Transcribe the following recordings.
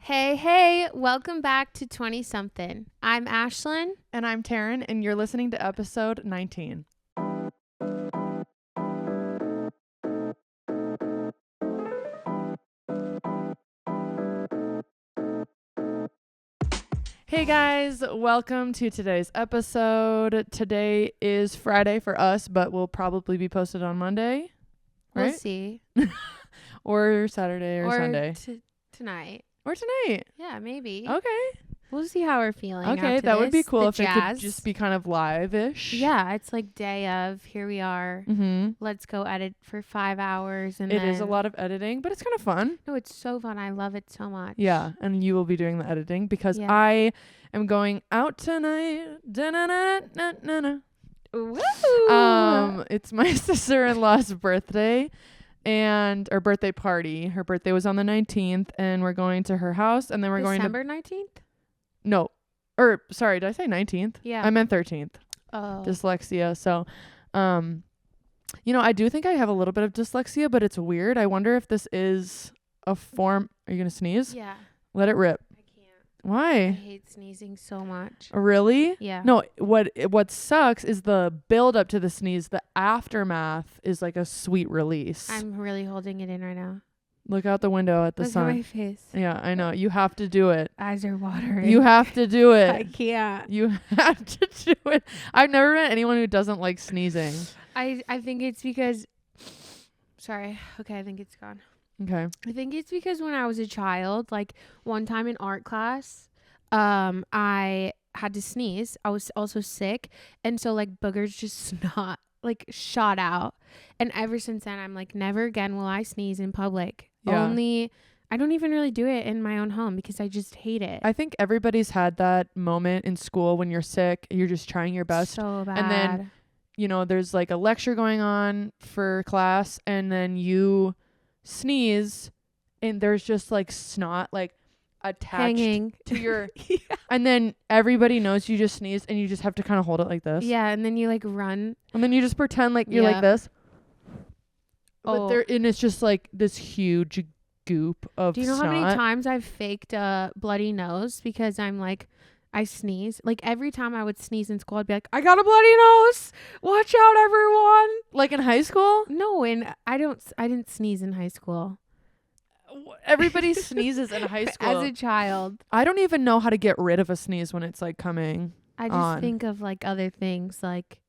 Hey, welcome back to 20 something. I'm Ashlyn. And I'm Taryn, and you're listening to episode 19. Hey guys, welcome to today's episode. Today is Friday for us, but will probably be posted on Monday. Right? We'll see. Or Saturday or Sunday. Tonight. Or tonight. Yeah, maybe. Okay. We'll see how we're feeling. Okay, after that would be this. cool The if jazz. it could just be kind of live-ish. Yeah, it's like day of. Here we are. Mm-hmm. Let's go edit for 5 hours. And It is a lot of editing, but it's kind of fun. No, it's so fun. I love it so much. Yeah, and you will be doing the editing because Yeah. I am going out tonight. Da-na-na-na-na-na. Woo! It's my sister-in-law's birthday or birthday party. Her birthday was on the 19th, and we're going to her house, and then we're December 19th? No. Sorry, did I say 19th? Yeah. I meant 13th. Oh. Dyslexia. So, I do think I have a little bit of dyslexia, but it's weird. I wonder if this is a form. Are you going to sneeze? Yeah. Let it rip. I can't. I Why? hate sneezing so much. Really? Yeah. No, what sucks is the build up to the sneeze. The aftermath is like a sweet release. I'm really holding it in right now. Look out the window at the Look sun. at my face. Yeah, I know. You have to do it. Eyes are watering. You have to do it. I can't. You have to do it. I've never met anyone who doesn't like sneezing. I think it's because sorry. Okay, I think it's gone. Okay. I think it's because when I was a child, like one time in art class, I had to sneeze. I was also sick, and so like boogers just shot out. And ever since then I'm like, never again will I sneeze in public. Yeah. I don't even really do it in my own home because I just hate it. I think everybody's had that moment in school when you're sick, you're just trying your best. So bad. And then, there's like a lecture going on for class, and then you sneeze and there's just like snot like attached hanging to your and then everybody knows you just sneezed, and you just have to kind of hold it like this. Yeah, and then you like run. And then you just pretend like you're like this. Oh. But and it's just like this huge goop of snot. Do you know how many times I've faked a bloody nose because I'm like, I sneeze? Like every time I would sneeze in school, I'd be like, I got a bloody nose. Watch out, everyone. Like in high school? No, and I didn't sneeze in high school. Everybody sneezes in high school. As a child. I don't even know how to get rid of a sneeze when it's like coming. I just think of like other things like,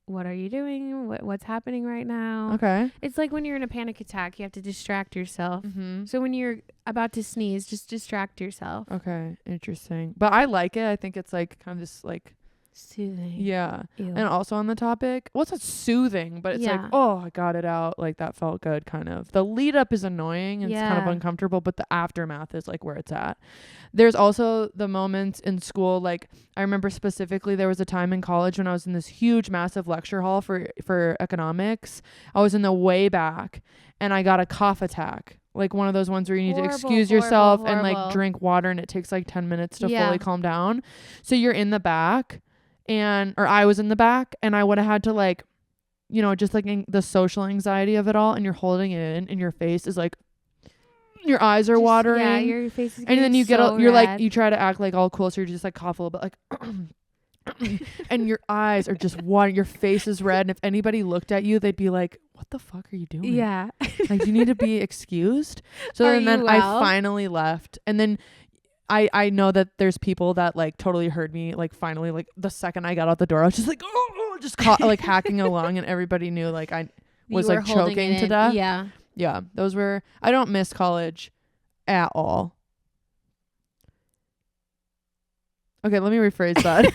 what are you doing? What's happening right now? Okay. It's like when you're in a panic attack, you have to distract yourself. Mm-hmm. So when you're about to sneeze, just distract yourself. Okay. Interesting. But I like it. I think it's like kind of just like soothing. Yeah. Ew. And also on the topic, well, it's not soothing, but it's like, oh, I got it out. Like that felt good kind of. The lead up is annoying and it's kind of uncomfortable, but the aftermath is like where it's at. There's also the moments in school, like I remember specifically there was a time in college when I was in this huge, massive lecture hall for economics. I was in the way back and I got a cough attack. Like one of those ones where you need to excuse yourself and like drink water, and it takes like 10 minutes to fully calm down. So you're in the back. Or I was in the back, and I would have had to like, just like the social anxiety of it all, and you're holding it in, and your face is like, your eyes are watering. Yeah, your face is and then you so you're red. like, you try to act like all cool, so you just like cough a little bit, like, and your eyes are just watering. Your face is red, and if anybody looked at you, they'd be like, "What the fuck are you doing?" Yeah, like you need to be excused. So then I finally left, and then. I know that there's people that like totally heard me like finally like the second I got out the door I was just like just like hacking along, and everybody knew like I was like choking to death. Yeah, those were. I don't miss college at all. Okay, let me rephrase that.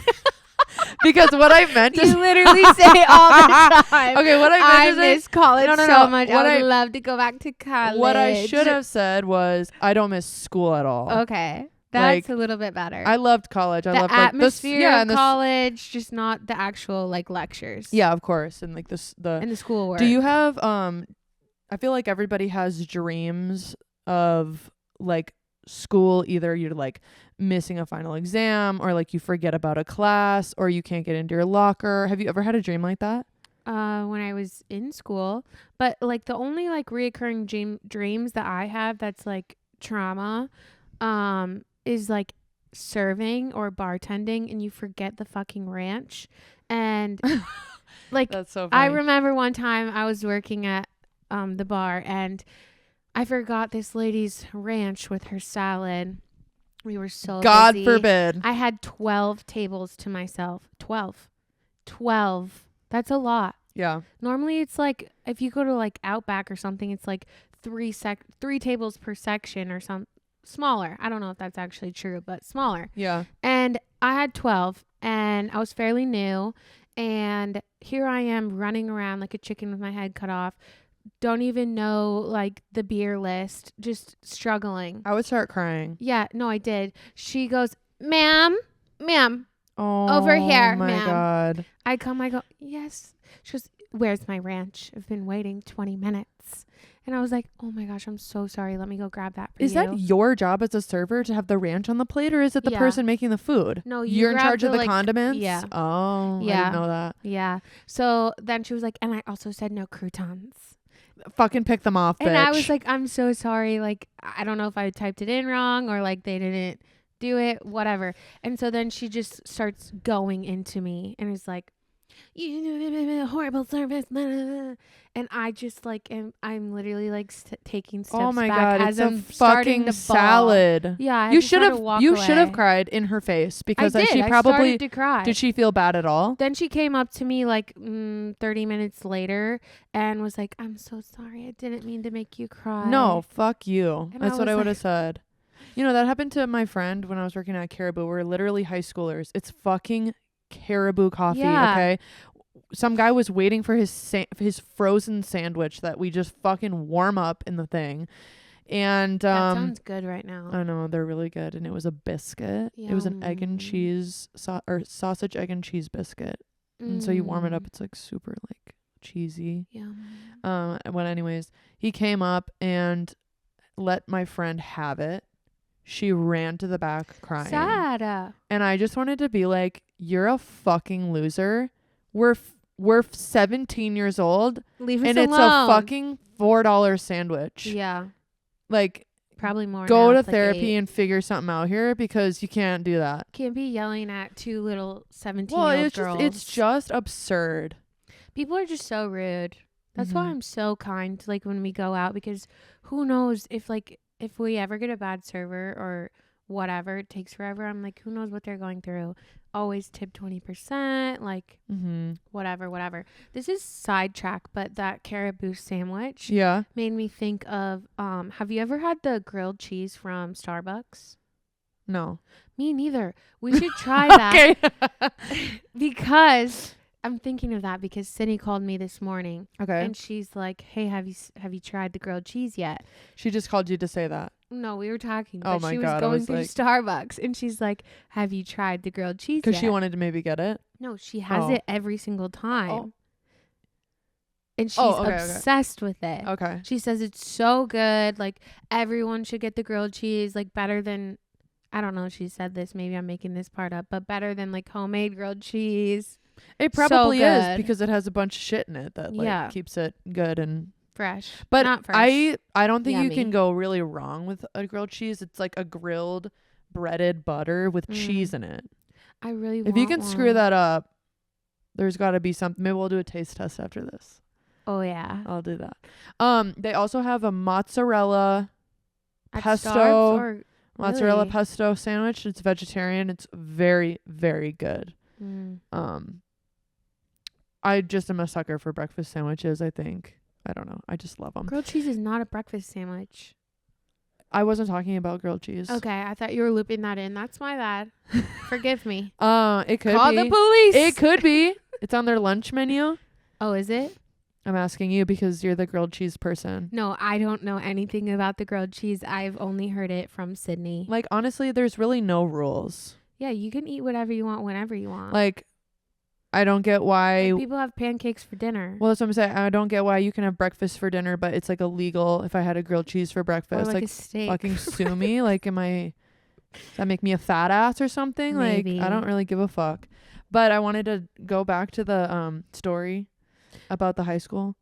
Because what I meant is you literally say all the time. Okay, what I miss college so much. I would love to go back to college. What I should have said was I don't miss school at all. Okay. That's a little bit better. I loved college. I loved atmosphere of college, just not the actual like lectures. Yeah, of course. And like and the schoolwork. Do you have I feel like everybody has dreams of like school. Either you're like missing a final exam, or like you forget about a class, or you can't get into your locker. Have you ever had a dream like that? When I was in school, but like the only like reoccurring dreams that I have that's like trauma is like serving or bartending and you forget the fucking ranch. And like, that's so funny. I remember one time I was working at the bar and I forgot this lady's ranch with her salad. We were so God busy. forbid. I had 12 tables to myself. 12. That's a lot. Yeah. Normally it's like if you go to like Outback or something, it's like three tables per section or some smaller. I don't know if that's actually true, but smaller. Yeah. And I had 12 and I was fairly new, and here I am running around like a chicken with my head cut off. Don't even know like the beer list, just struggling. I would start crying. Yeah, no, I did. She goes, ma'am, oh, over here, my ma'am. God. I go, yes. She goes, where's my ranch? I've been waiting 20 minutes. And I was like, oh my gosh, I'm so sorry. Let me go grab that for you. Is that your job as a server to have the ranch on the plate, or is it the person making the food? No, you're in charge of the condiments? Yeah. Oh, yeah. I didn't know that. Yeah. So then she was like, and I also said no croutons. Fucking pick them off, bitch. And I was like, I'm so sorry. Like, I don't know if I typed it in wrong or like they didn't do it, whatever. And so then she just starts going into me and is like, you horrible service. And I just like I'm literally like taking steps oh my back God, as it's I'm a fucking salad. Yeah, you should have cried in her face because I did. she probably started to cry. Did she feel bad at all? Then she came up to me like 30 minutes later and was like, I'm so sorry, I didn't mean to make you cry. No, fuck you. And that's what I would have said. You know, that happened to my friend when I was working at Caribou. We're literally high schoolers. It's fucking Caribou coffee, okay? Some guy was waiting for his frozen sandwich that we just fucking warm up in the thing. And that sounds good right now. I know, they're really good. And it was a biscuit. Yum. It was an egg and cheese or sausage, egg and cheese biscuit. And so you warm it up, it's like super like cheesy. Yum. Well, anyways, he came up and let my friend have it. She ran to the back crying. Sad. And I just wanted to be like, you're a fucking loser. We're 17 years old. Leave us and alone. It's a fucking $4 sandwich. Yeah. Like, probably more. Go now. to therapy and figure something out here because you can't do that. Can't be yelling at two little 17-year-old girls. It's just absurd. People are just so rude. That's why I'm so kind like when we go out, because who knows if we ever get a bad server or whatever, it takes forever. I'm like, who knows what they're going through. Always tip 20%, like whatever. This is sidetrack, but that Caribou sandwich made me think of have you ever had the grilled cheese from Starbucks? No. Me neither. We should try that. Because I'm thinking of that because Sydney called me this morning. Okay. And she's like, hey, have you tried the grilled cheese yet? She just called you to say that. No, we were talking. Oh but my she was God, going through Starbucks and she's like, have you tried the grilled cheese yet? Because she wanted to maybe get it? No, she has it every single time. Oh. And she's obsessed with it. Okay. She says it's so good. Like, everyone should get the grilled cheese. Like, better than, I don't know if she said this. Maybe I'm making this part up. But better than, like, homemade grilled cheese. It probably is because it has a bunch of shit in it that, like, keeps it good and fresh. But not fresh. I don't think Yummy. you can go really wrong with a grilled cheese. It's like a grilled breaded butter with cheese in it. I really want If you can screw that up, there's got to be something. Maybe we'll do a taste test after this. Oh yeah, I'll do that. They also have a mozzarella pesto sandwich. It's vegetarian. It's very, very good. I just am a sucker for breakfast sandwiches, I think. I don't know. I just love them. Grilled cheese is not a breakfast sandwich. I wasn't talking about grilled cheese. Okay, I thought you were looping that in. That's my bad. Forgive me. It could Call be. the police. It could be. It's on their lunch menu. Oh, is it? I'm asking you because you're the grilled cheese person. No, I don't know anything about the grilled cheese. I've only heard it from Sydney. Like, honestly, there's really no rules. Yeah, you can eat whatever you want whenever you want. Like, I don't get why people have pancakes for dinner. Well, that's what I'm saying. I don't get why you can have breakfast for dinner, but it's like illegal if I had a grilled cheese for breakfast. Or like a steak. Fucking sue me. Like, does that make me a fat ass or something? Maybe. Like, I don't really give a fuck. But I wanted to go back to the story about the high school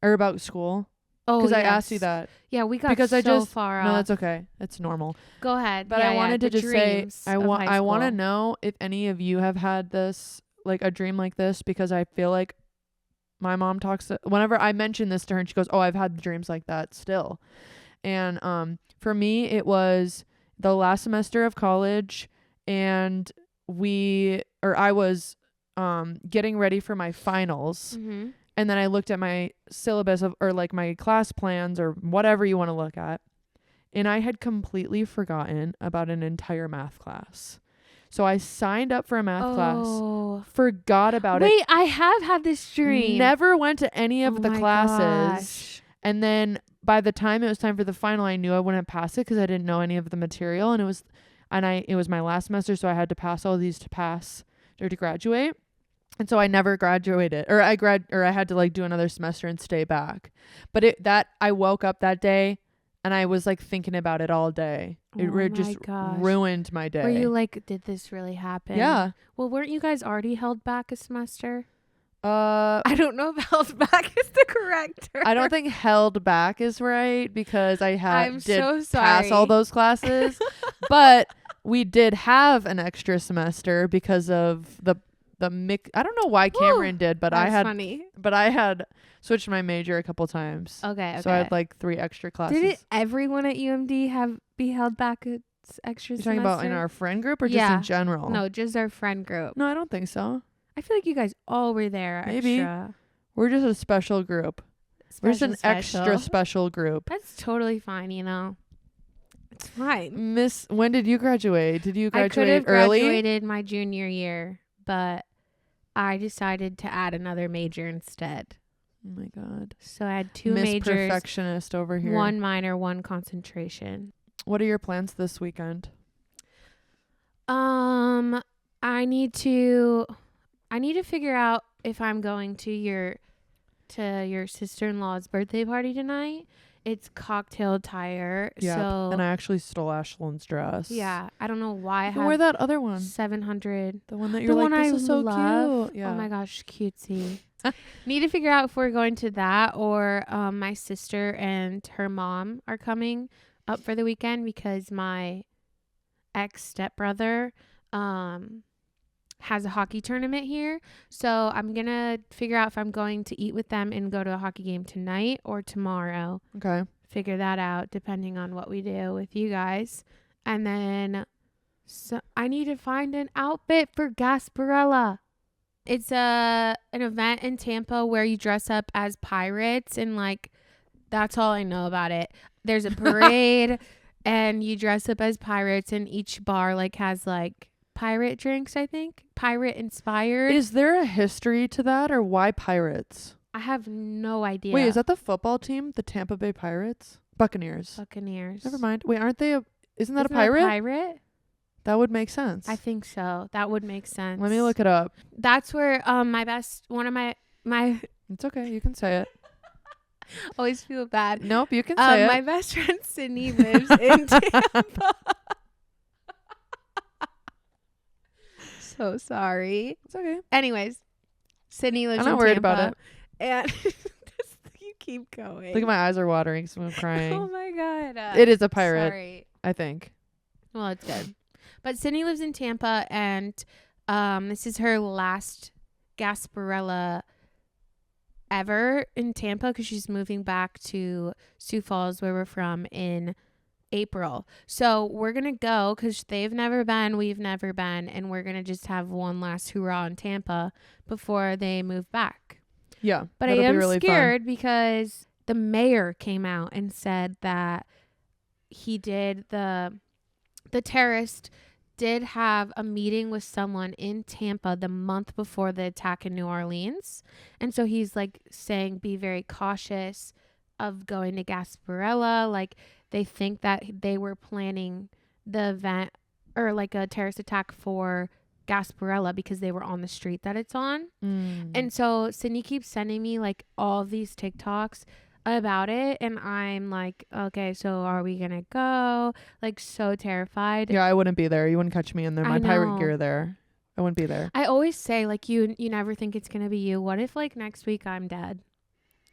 or about school. Oh, Because yes. I asked you that. Yeah, we got because far off. No, that's okay. It's normal. Go ahead. But I wanted to just say, I want to know know if any of you have had this, like a dream like this, because I feel like my mom talks, whenever I mention this to her and she goes, oh, I've had dreams like that still. And for me, it was the last semester of college, and I was getting ready for my finals. Mm-hmm. And then I looked at my syllabus or like my class plans or whatever you want to look at. And I had completely forgotten about an entire math class. So I signed up for a math class, forgot about it. Wait, I have had this dream. Never went to any of the classes. Gosh. And then by the time it was time for the final, I knew I wouldn't pass it because I didn't know any of the material. And it was my last semester, so I had to pass all these to pass or to graduate. And so I never graduated, or I had to like do another semester and stay back. But I woke up that day and I was like thinking about it all day. It just ruined my day. Were you like, did this really happen? Yeah. Well, weren't you guys already held back a semester? I don't know if held back is the correct term. I don't think held back is right because I did so pass all those classes. But we did have an extra semester because of the mix. I don't know why Cameron did, but I had switched my major a couple times. Okay. So I had like 3 extra classes. Did everyone at UMD be held back a extra semester? You're talking about in our friend group or just in general? No, just our friend group. No, I don't think so. I feel like you guys all were there. Maybe. Extra. We're just a special group. We're just an extra special group. That's totally fine, you know. It's fine. Miss, when did you graduate? Did you graduate early? I could have early? graduated my junior year, but I decided to add another major instead. Oh my God. So I had 2 Miss majors. Perfectionist over here. 1 minor, 1 concentration. What are your plans this weekend? I need to figure out if I'm going to your sister-in-law's birthday party tonight. It's cocktail attire. Yeah. So, and I actually stole Ashlyn's dress. Yeah. I don't know why I have wear that other one. 700. The one that you're like, this is so cute. Yeah. Oh my gosh, cutesy. Need to figure out if we're going to that or my sister and her mom are coming up for the weekend because my ex-stepbrother has a hockey tournament here. So I'm going to figure out if I'm going to eat with them and go to a hockey game tonight or tomorrow. Okay. Figure that out depending on what we do with you guys. And then I need to find an outfit for Gasparilla. It's an event in Tampa where you dress up as pirates and like that's all I know about it. There's a parade and you dress up as pirates and each bar like has like pirate drinks, I think. Pirate inspired. Is there a history to that or why pirates? I have no idea. Wait, is that the football team? The Tampa Bay Pirates? Buccaneers. Never mind. Wait, aren't they isn't that a pirate? Pirate? That would make sense. I think so. That would make sense. Let me look it up. That's where one of my It's okay, you can say it. Always feel bad. Nope, you can say it. My best friend Sydney lives in Tampa. So sorry. It's okay. Anyways, Sydney lives in Tampa. I'm not worried about it. And you keep going. Look at my eyes are watering, so I'm crying. Oh my God. It is a pirate. Sorry. I think. Well, it's good. But Sydney lives in Tampa, and this is her last Gasparilla ever in Tampa because she's moving back to Sioux Falls, where we're from, in April. So we're going to go because they've never been, we've never been, and we're going to just have one last hoorah in Tampa before they move back. Yeah. But I am really scared because the mayor came out and said that the terrorist did have a meeting with someone in Tampa the month before the attack in New Orleans. And so he's like saying, be very cautious of going to Gasparilla. Like they think that they were planning the event or like a terrorist attack for Gasparilla because they were on the street that it's on. And so Sydney keeps sending me like all of these TikToks about it, and I'm like, okay, so are we gonna go? Like, so terrified. Yeah, I wouldn't be there. You wouldn't catch me in there. My pirate gear there. I wouldn't be there. I always say, like, you never think it's gonna be you. What if like next week I'm dead?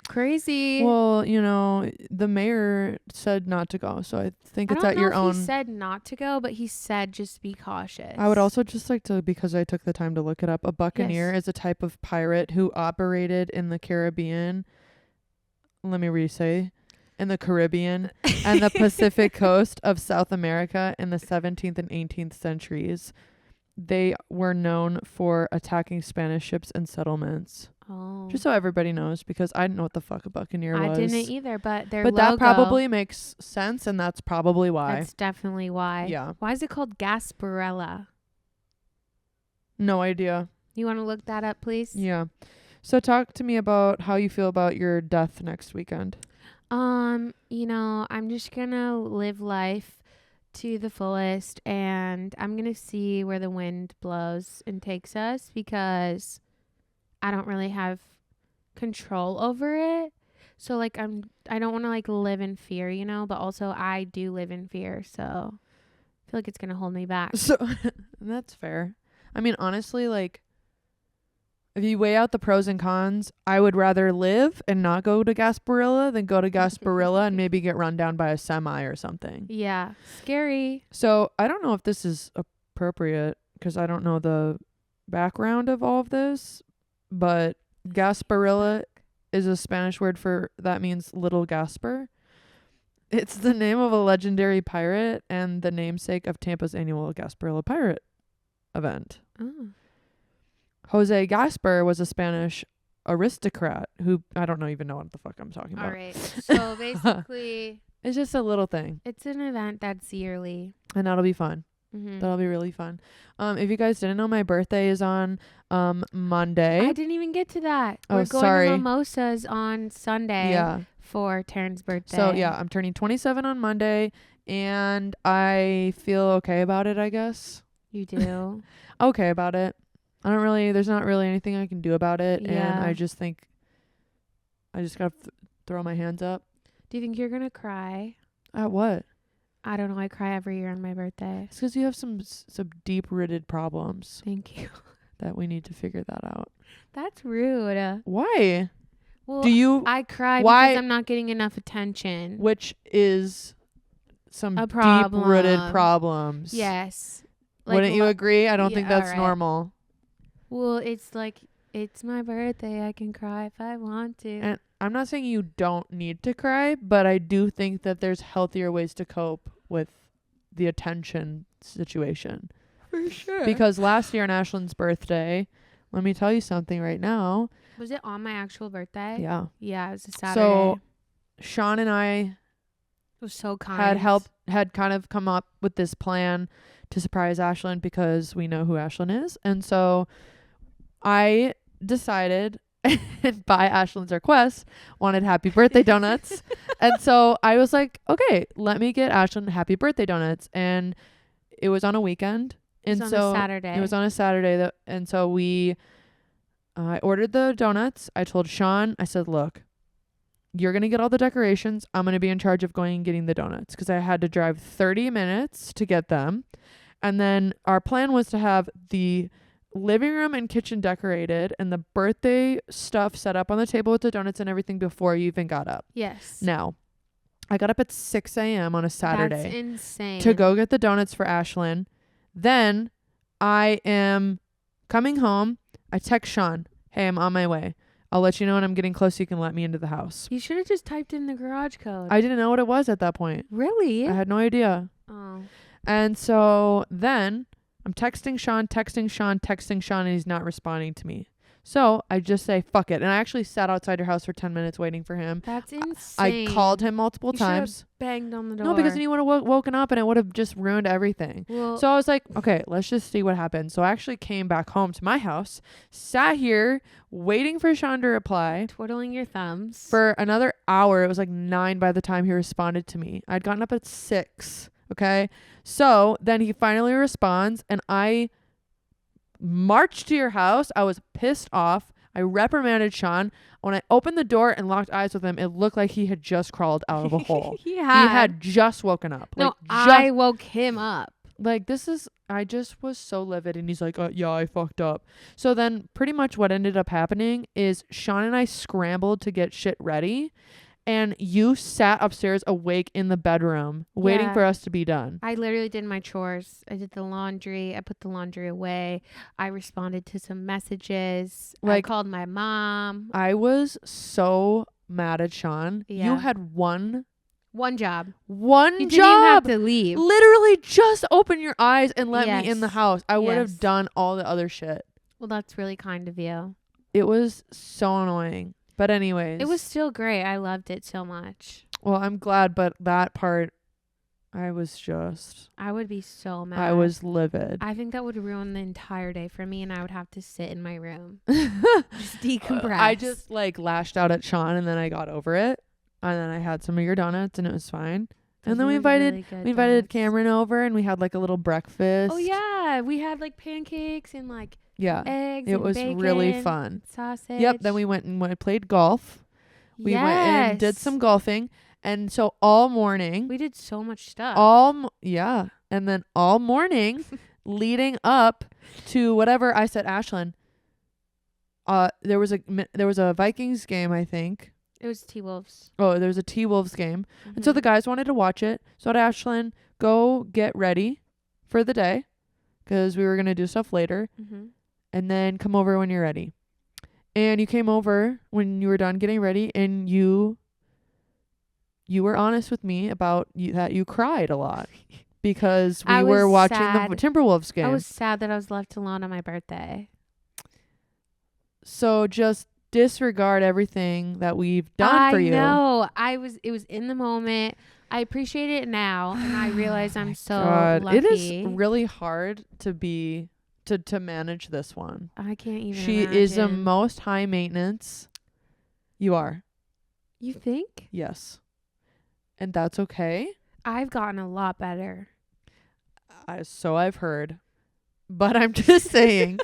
Crazy. Well, you know, the mayor said not to go, so I think it's at your own. He said not to go, but he said just be cautious. I would also just like to, because I took the time to look it up, a buccaneer is a type of pirate who operated in the Caribbean. Let me re-say. In the Caribbean and the Pacific coast of South America in the 17th and 18th centuries. They were known for attacking Spanish ships and settlements. Oh. Just so everybody knows, because I didn't know what the fuck a buccaneer was. I didn't either, but their logo. But that probably makes sense, and that's probably why. That's definitely why. Yeah. Why is it called Gasparilla? No idea. You want to look that up, please? Yeah. So talk to me about how you feel about your death next weekend. You know, I'm just gonna live life to the fullest, and I'm gonna see where the wind blows and takes us, because I don't really have control over it. So like I don't want to like live in fear, you know, but also I do live in fear, so I feel like it's gonna hold me back. So that's fair. I mean, honestly, like, if you weigh out the pros and cons, I would rather live and not go to Gasparilla than go to Gasparilla and maybe get run down by a semi or something. Yeah. Scary. So I don't know if this is appropriate, because I don't know the background of all of this, but Gasparilla is a Spanish word for, that means little Gasper. It's the name of a legendary pirate and the namesake of Tampa's annual Gasparilla Pirate event. Oh. Jose Gasper was a Spanish aristocrat who, I don't even know what the fuck I'm talking about. All right. So basically, it's just a little thing. It's an event that's yearly. And that'll be fun. Mm-hmm. That'll be really fun. If you guys didn't know, my birthday is on Monday. I didn't even get to that. Oh, We're going sorry. to Mimosas on Sunday. Yeah. For Taryn's birthday. So yeah, I'm turning 27 on Monday, and I feel okay about it, I guess. You do? Okay about it. There's not really anything I can do about it. Yeah. And I just think I just gotta throw my hands up. Do you think you're gonna cry? At what? I don't know. I cry every year on my birthday. It's because you have some deep-rooted problems. Thank you. That we need to figure that out. That's rude. Why? Well, I cry because I'm not getting enough attention. Which is some problem. deep-rooted problems. Yes. Like, wouldn't you agree? I don't think that's normal. Well, it's like, it's my birthday. I can cry if I want to. And I'm not saying you don't need to cry, but I do think that there's healthier ways to cope with the attention situation. For sure. Because last year on Ashlyn's birthday, let me tell you something right now. Was it on my actual birthday? Yeah. Yeah, it was a Saturday. So Sean and I was so kind. had kind of come up with this plan to surprise Ashlyn, because we know who Ashlyn is. And so I decided, by Ashlyn's request, wanted happy birthday donuts. And so I was like, okay, let me get Ashlyn happy birthday donuts. And it was on a weekend. It was on a Saturday. It was on a Saturday. And so I ordered the donuts. I told Sean, I said, look, you're going to get all the decorations. I'm going to be in charge of going and getting the donuts, because I had to drive 30 minutes to get them. And then our plan was to have the living room and kitchen decorated and the birthday stuff set up on the table with the donuts and everything before you even got up. Yes. Now, I got up at 6 a.m. on a Saturday. That's insane. To go get the donuts for Ashlyn. Then I am coming home. I text Sean, hey, I'm on my way. I'll let you know when I'm getting close so you can let me into the house. You should have just typed in the garage code. I didn't know what it was at that point. Really? I had no idea. Oh. And so then I'm texting Sean, and he's not responding to me. So I just say, fuck it. And I actually sat outside your house for 10 minutes waiting for him. That's insane. I called him multiple times. Banged on the door. No, because then he would have woken up and it would have just ruined everything. Well, so I was like, okay, let's just see what happens. So I actually came back home to my house, sat here waiting for Sean to reply. Twiddling your thumbs. For another hour. It was like 9 by the time he responded to me. I'd gotten up at 6. Okay. So then he finally responds, and I marched to your house. I was pissed off. I reprimanded Sean. When I opened the door and locked eyes with him, it looked like he had just crawled out of a hole. He had just woken up. No, I woke him up. Like, I just was so livid. And he's like, yeah, I fucked up. So then pretty much what ended up happening is Sean and I scrambled to get shit ready. And you sat upstairs awake in the bedroom waiting for us to be done. I literally did my chores. I did the laundry. I put the laundry away. I responded to some messages. I called my mom. I was so mad at Sean. Yeah. You had one job. You didn't even have to leave. Literally just open your eyes and let me in the house. I would have done all the other shit. Well, that's really kind of you. It was so annoying. But anyways. It was still great. I loved it so much. Well, I'm glad, but that part, I would be so mad. I was livid. I think that would ruin the entire day for me, and I would have to sit in my room. Just decompress. I just lashed out at Sean, and then I got over it. And then I had some of your donuts, and it was fine. And then we invited Cameron over, and we had a little breakfast. Oh yeah, we had pancakes and eggs. It was bacon, really fun. Sausage. Yep. Then we went and played golf. We went and did some golfing, and so all morning we did so much stuff. And then all morning, leading up to whatever I said, Ashlyn. There was a Vikings game, I think. It was T-Wolves. Oh, there was a T-Wolves game. Mm-hmm. And so the guys wanted to watch it. So I had Ashlyn go get ready for the day because we were going to do stuff later. Mm-hmm. And then come over when you're ready. And you came over when you were done getting ready, and you were honest with me about that you cried a lot because we were watching the Timberwolves game. I was sad that I was left alone on my birthday. So just disregard everything that we've done for you. I know. It was in the moment. I appreciate it now, and I realize I'm so lucky. It is really hard to manage this one. I can't even She imagine. is the most high maintenance. You are. You think? Yes. And that's okay. I've gotten a lot better. So I've heard. But I'm just saying.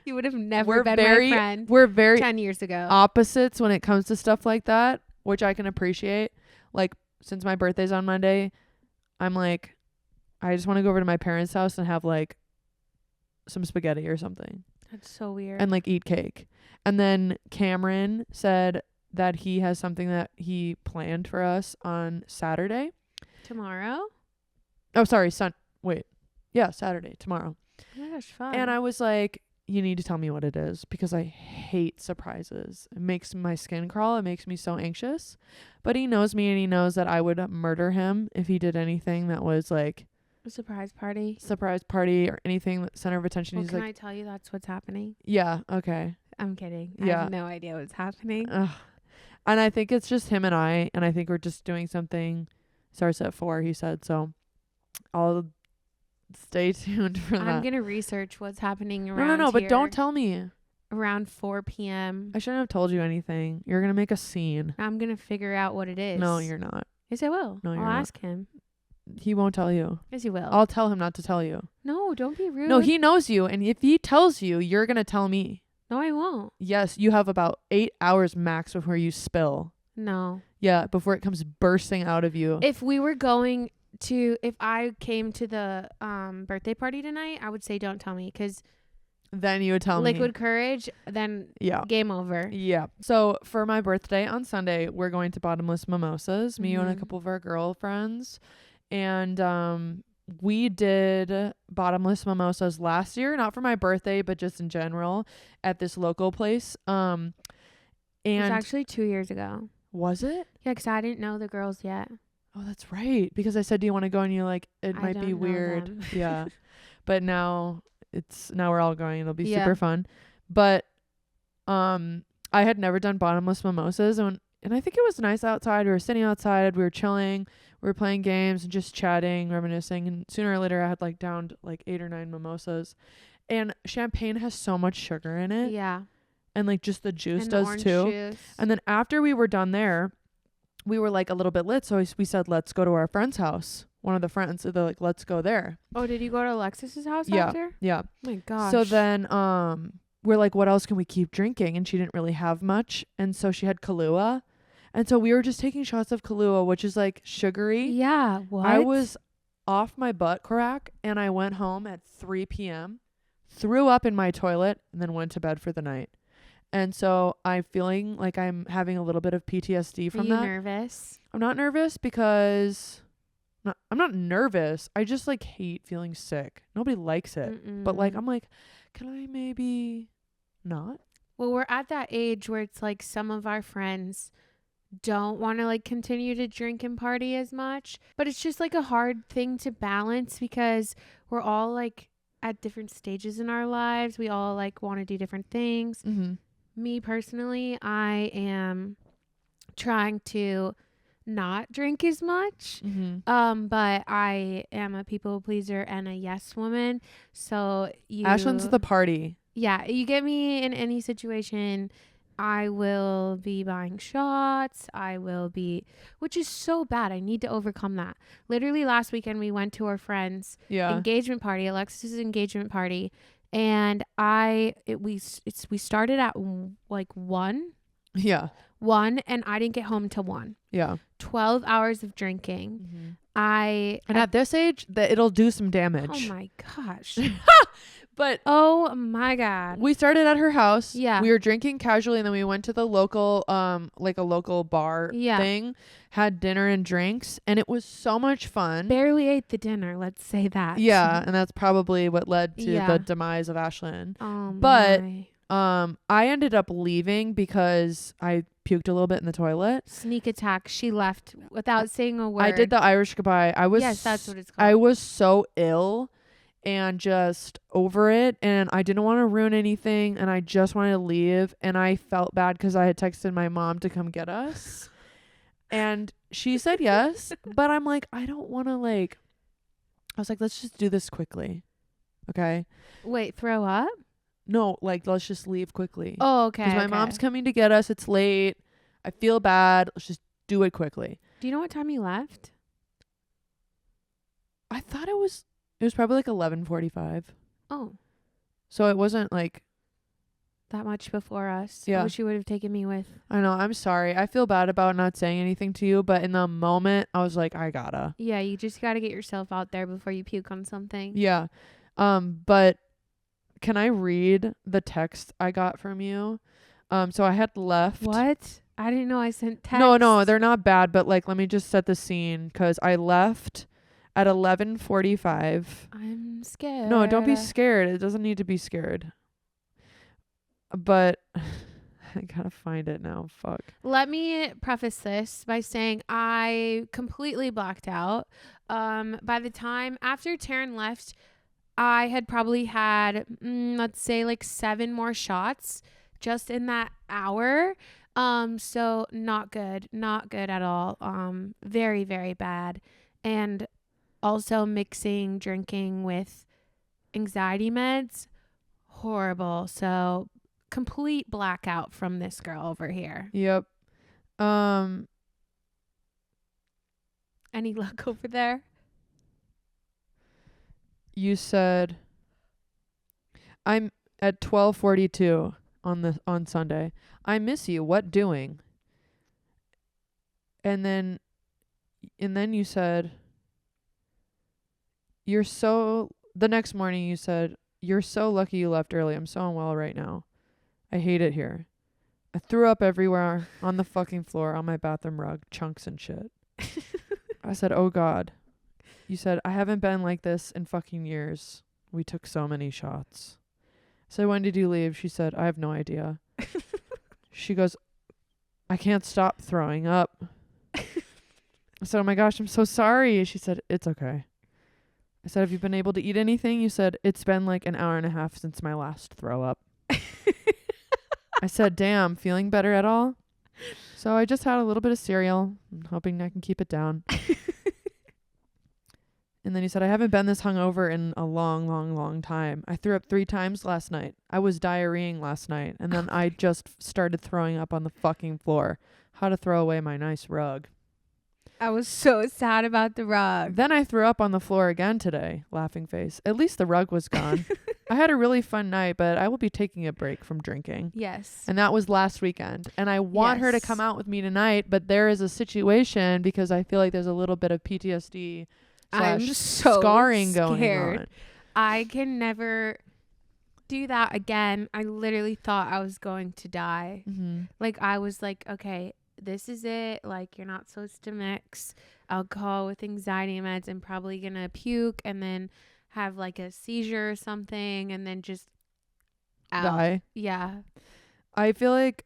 You would have never been my friend. We're very 10 years ago. Opposites when it comes to stuff like that, which I can appreciate. Since my birthday's on Monday, I'm I just want to go over to my parents' house and have some spaghetti or something. That's so weird. And eat cake. And then Cameron said that he has something that he planned for us on Saturday. Tomorrow? Oh, sorry. Saturday. Tomorrow. Oh my gosh, fun. And I was like, you need to tell me what it is because I hate surprises. It makes my skin crawl. It makes me so anxious. But he knows me, and he knows that I would murder him if he did anything that was a surprise party or anything center of attention. Well, can I tell you that's what's happening? Yeah. Okay. I'm kidding. Yeah. I have no idea what's happening. And I think it's just him and I think we're just doing something. Starts at 4, he said. So I'll stay tuned for that. I'm going to research what's happening around No, but don't tell me. Around 4 p.m. I shouldn't have told you anything. You're going to make a scene. I'm going to figure out what it is. No, you're not. Yes, I will. No, I'll ask him. He won't tell you. Yes, he will. I'll tell him not to tell you. No, don't be rude. No, he knows you. And if he tells you, you're going to tell me. No, I won't. Yes, you have about 8 hours max before you spill. No. Yeah, before it comes bursting out of you. If I came to the birthday party tonight, I would say don't tell me because then you would tell me. Liquid courage, then game over. Yeah. So for my birthday on Sunday, we're going to Bottomless Mimosas, me and a couple of our girlfriends. And we did Bottomless Mimosas last year, not for my birthday, but just in general at this local place. And it was actually 2 years ago. Was it? Yeah, because I didn't know the girls yet. Oh, that's right. Because I said, do you want to go? And you're like, it might be weird. Yeah. But now we're all going. It'll be super fun. But I had never done Bottomless Mimosas. And I think it was nice outside. We were sitting outside. We were chilling. We were playing games and just chatting, reminiscing. And sooner or later, I had downed 8 or 9 mimosas. And champagne has so much sugar in it. Yeah. And just the juice does too. Juice. And then after we were done there, we were a little bit lit. So we said, let's go to our friend's house. One of the friends. So they're like, let's go there. Oh, did you go to Alexis's house after? Yeah. Oh my gosh. So then we're like, what else can we keep drinking? And she didn't really have much. And so she had Kahlua. And so we were just taking shots of Kahlua, which is sugary. Yeah. What? I was off my butt crack, and I went home at 3 p.m., threw up in my toilet, and then went to bed for the night. And so I'm feeling like I'm having a little bit of PTSD from that. Are you nervous? I'm not nervous because I'm not nervous. I just like hate feeling sick. Nobody likes it. But like, I'm like, can I maybe not? Well, we're at that age where it's like some of our friends don't want to like continue to drink and party as much, but it's just like a hard thing to balance because we're all like at different stages in our lives. We all like want to do different things. Me personally, I am trying to not drink as much. But I am a people pleaser and a yes woman. So Ashlyn's the party. Yeah, you get me in any situation, I will be buying shots. Which is so bad. I need to overcome that. Literally last weekend we went to our friend's engagement party, Alexis's engagement party, and we started at like 1. Yeah. 1, and I didn't get home till 1. Yeah. 12 hours of drinking. And at this age, that it'll do some damage. Oh my gosh. But oh my God. We started at her house. Yeah. We were drinking casually, and then we went to the local like a local bar thing, had dinner and drinks, and it was so much fun. Barely ate the dinner, let's say that. Yeah, and that's probably what led to the demise of Ashlyn. Oh but my. I ended up leaving because I puked a little bit in the toilet. Sneak attack. She left without saying a word. I did the Irish goodbye. Yes, that's what it's called. I was so ill and just over it, and I didn't want to ruin anything, and I just wanted to leave, and I felt bad because I had texted my mom to come get us, and she said yes, but I'm like, I don't want to I was like, let's just do this quickly. Okay. Wait, throw up? No, let's just leave quickly. Oh, okay. Because my mom's coming to get us. It's late. I feel bad. Let's just do it quickly. Do you know what time you left? I thought it was probably like 11:45. Oh. So it wasn't like that much before us. Yeah. I wish you would have taken me with. I know. I'm sorry. I feel bad about not saying anything to you, but in the moment, I was like, I gotta. Yeah, you just gotta get yourself out there before you puke on something. Yeah. But can I read the text I got from you? So I had left. What? I didn't know I sent text. No, they're not bad, but let me just set the scene, because I left at 11:45. I'm scared. No, don't be scared. It doesn't need to be scared. But I gotta find it now. Fuck. Let me preface this by saying I completely blacked out. By the time after Taryn left, I had probably had, let's say 7 more shots just in that hour. So not good at all. Very, very bad. And also mixing drinking with anxiety meds, horrible. So complete blackout from this girl over here. Yep. Any luck over there? You said I'm at 12:42 on Sunday. I miss you. What doing? And then you said the next morning you said, you're so lucky you left early. I'm so unwell right now. I hate it here. I threw up everywhere on the fucking floor, on my bathroom rug, chunks and shit. I said, oh God. You said, I haven't been like this in fucking years. We took so many shots. I said, when did you leave? She said, I have no idea. She goes, I can't stop throwing up. I said, oh my gosh, I'm so sorry. She said, it's okay. I said, have you been able to eat anything? You said, it's been like an hour and a half since my last throw up. I said, damn, feeling better at all? So I just had a little bit of cereal. I'm hoping I can keep it down. And then he said, I haven't been this hungover in a long, long, long time. I threw up 3 times last night. I was diarrheaing last night. And then I just started throwing up on the fucking floor. How to throw away my nice rug. I was so sad about the rug. Then I threw up on the floor again today. Laughing face. At least the rug was gone. I had a really fun night, but I will be taking a break from drinking. Yes. And that was last weekend. And I want her to come out with me tonight, but there is a situation because I feel like there's a little bit of PTSD I'm so scarring scared. going on. I can never do that again. I literally thought I was going to die. Mm-hmm. Like, I was like, okay, this is it. Like, you're not supposed to mix alcohol with anxiety meds. I'm probably gonna puke and then have like a seizure or something and then just die. Yeah. I feel like,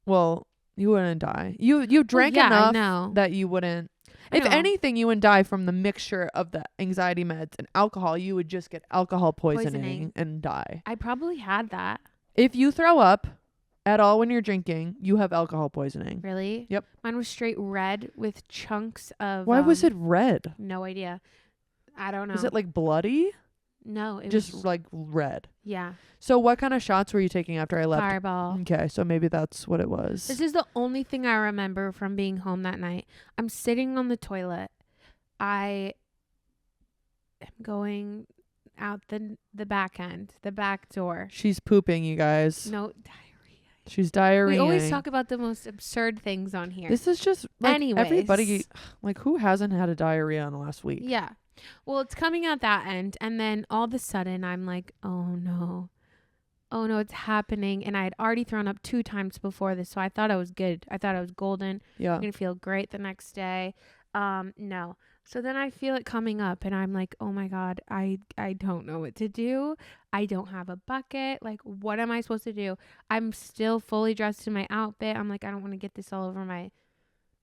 well, you wouldn't die. You drank enough that you wouldn't. If anything, you would die from the mixture of the anxiety meds and alcohol. You would just get alcohol poisoning and die. I probably had that. If you throw up at all when you're drinking, you have alcohol poisoning. Really? Yep. Mine was straight red with chunks of... Why was it red? No idea. I don't know. Is it like bloody? No, it just was... like red. Yeah. So what kind of shots were you taking after I left? Fireball. Okay, so maybe that's what it was. This is the only thing I remember from being home that night. I'm sitting on the toilet. I am going out the back end, the back door. She's pooping, you guys. No, diarrhea. She's diarrheaing. We always talk about the most absurd things on here. This is just like Anyways. Everybody, like who hasn't had a diarrhea in the last week? Yeah. Well, it's coming out that end. And then all of a sudden I'm like, oh no, it's happening. And I had already thrown up 2 times before this. So I thought I was good. I thought I was golden. Yeah. I'm going to feel great the next day. No. So then I feel it coming up and I'm like, oh my God, I don't know what to do. I don't have a bucket. Like, what am I supposed to do? I'm still fully dressed in my outfit. I'm like, I don't want to get this all over my